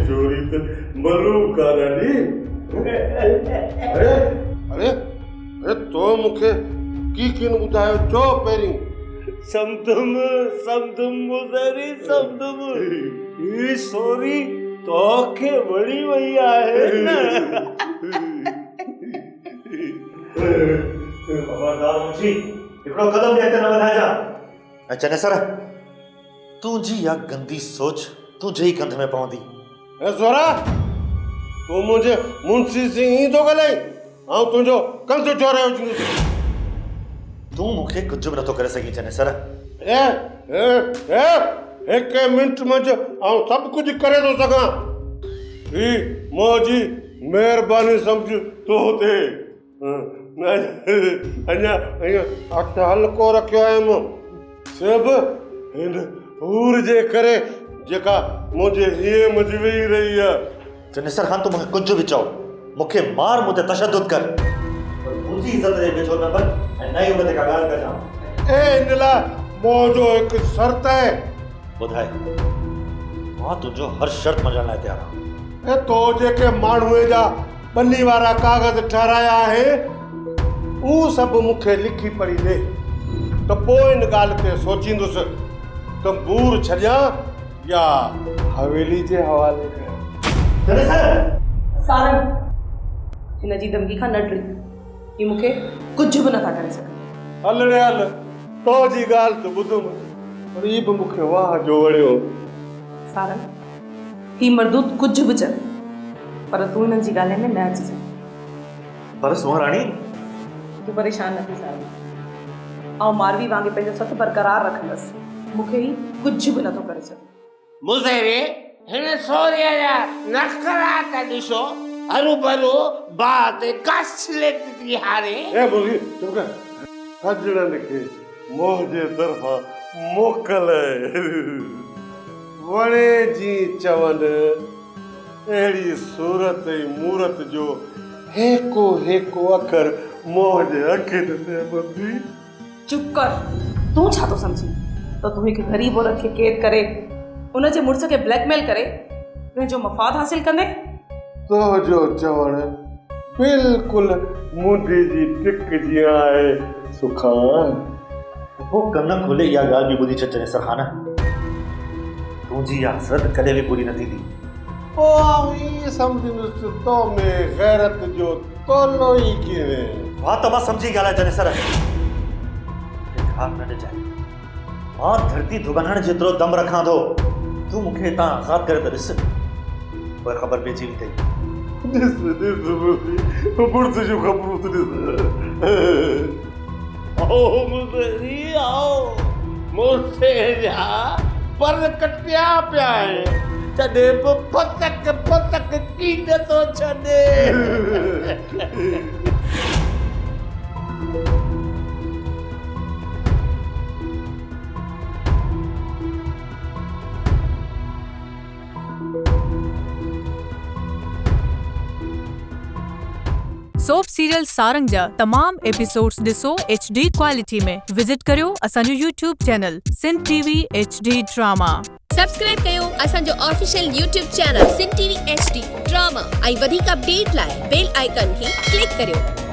चोरी तो मलूक कारानी। अरे तो मूंखे की किन ॿुधायो चो पहिरीं। समदम मुज़री समदम ई सोरी तोखे वड़ी वई आहे न। खबरदार मुंशी हिकिड़ो कदम बि अॻिते न वधाइजां। ऐं चनेसर तुंहिंजी इहा गंदी सोच तुंहिंजे ई कंध में पवंदी। ए ज़ोरा तूं मुंहिंजे मुंशी से ईअं थो ॻाल्हाईं ऐं तुंहिंजो कंध चोरियो विझंदुसि। तूं मूंखे कुझु बि नथो करे सघीं चनेसर। हिकु मिंट मंझि आउं सभु कुझु करे थो सघां। ही मुंहिंजी महिरबानी सम्झ तो ते। अञा हथ हल्को रखियो आहे मूं सभु हिन हूर जे करे जेका मुंहिंजे हीअं मुंझि वेही रही आहे। चनेसर ख़ान तूं मूंखे कुझु बि चओ मूंखे मार मुंहिंजे तशद्दुद कर पर मुंहिंजी इज़त जे वेझो न बन ऐं न ई उन ते का ॻाल्हि कजां। इन लाइ मुंहिंजो हिकु शर्त आहे। ॿुधाए मां तुंहिंजो हर शर्त मञण लाइ तयारु आहियां। तो जेके माण्हूअ जा पन्नी वारा कागज़ ठाराया आहे उहो सभु मूंखे लिखी पढ़ी ॾे त पोइ इन ॻाल्हि ते सोचींदुसि त बूर छॾियां या हवेली जे हवाले कयां। सारंग हिन जी धमकी खां न डरी ही मूंखे कुझु बि नथा करे सघनि। हल रे हल तो जी ॻाल्हि त ॿुधुमि पर ही बि मूंखे वाह जो वणियो। सारंग ही मर्दूत कुझु बि चवे पर तूं हिननि जी ॻाल्हि में न अचिजांइ। पर सुहाराणी तूं परेशान न थी सारंग। ऐं मारवी वांगुरु पंहिंजो सत बरक़रार रखंदसि। मूंखे ही कुझु बि नथो करे सघे। मुज़री हिन सोरीअ जा नखरा त ॾिसो हरू भरू बात कासलेट थी हारे। ए बोली चुप कर। सजणनि खे मोह जे तरफ़ां मोकल वणे जी चवनि अहिड़ी सूरत ऐं मूरत जो हेको हेको अखर मोह जे अखियुनि ते ॿुधी। चुप कर। तूं छा थो सम्झी त तूं हिकु ग़रीब औरत खे क़ैद करे उनजे मुड़ुस खे ब्लैकमेल करे पंहिंजो मफ़ाद हासिल कंदे? तो जो चवणु बिल्कुलु मुंडी जी टिक जीअं आहे सुखान। पोइ कन खोले इहा ॻाल्हि बि ॿुधी छॾ चनेसर ख़ान तुंहिंजी इहा हसरत कॾहिं बि पूरी न थींदी। पोइ आउं ईअं सम्झंदुसि तो में गैरत जो तोलो ई कीअं। वाह त मां सम्झी ॻाल्हाए चनेसर न ॾिजाए मां धरती धुगनण जेतिरो दम रखां थो तूं मूंखे हितां आज़ादु करे त ॾिस पोइ ख़बर पइजी वई अथई। बुर्द जूं ख़बरूं त ॾिस। ओ मुज़री आओ मूंसे जा पर कटिया पिया आहिनि तॾहिं बि पतक कीन थो छॾे। सोप सीरियल सारंग जा तमाम एपिसोड्स ॾिसो HD क्वालिटी में। विजिट करियो असांजो YouTube channel Sindh TV HD drama. Subscribe कयो असांजो official YouTube channel Sindh TV HD drama ऐं वधीक अपडेट लाइ बेल आइकन खे क्लिक करियो।